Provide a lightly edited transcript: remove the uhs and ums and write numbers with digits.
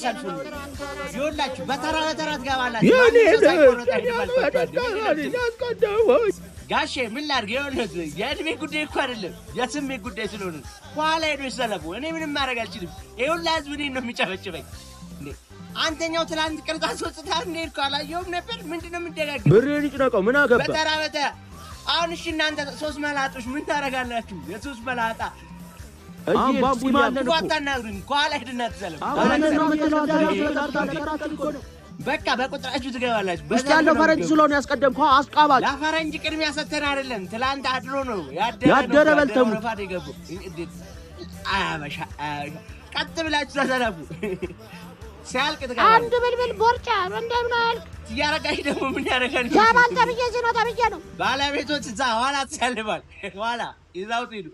ሰልፉ ይወላችሁ በተራ ትገባላችሁ ጋሼ ምን ላድርግ ይወለት የእድሜ ጉዳይ እኮ አይደለም የስሜት ጉዳይ ስለሆነ ኋላ ሄዶ ይሰለፉ እኔ ምንም ማድረግ አልችልም ይኸውላ ህዝብ እኔን ነው የሚጨፈጭበኝ አንተኛው ትላንት ቅርጻት ወጥታ እንደሄድኩ አላየሁም ነበር ምንድነው የምትደጋግም ብሬን ይጭነቀው ምን አገባ በተራ አሁን እሺ እናንተ ሶስት መላጦች ምን ታረጋላችሁ የሶስት መላጣ ባምቡ ማነን እኮ አታናግሩኝ ኋላ ሄድና ትሰለፉ በቃ በቁጥራችሁ ትገባላችሁ እስቲ ያለው ፈረንጅ ስለሆነ ያስቀደምከው አስቃባጭ ለፈረንጅ ቅድሚያ ሰተን አይደለም ትላንት አድሮ ነው ያደረ በልተሙ አያበሻ ቀጥ ብላችሁ ተሰለፉ ሲያልቅ ትገባ አንድ ብልብል ቦርጫ እንደምን አልክ ያረጋሽ ደግሞ ምን ያረጋል ጃማል ተብዬ ነው ባለቤቶች እዛ ኋላ ተሰልፋል ኋላ ይዛው ሄዱ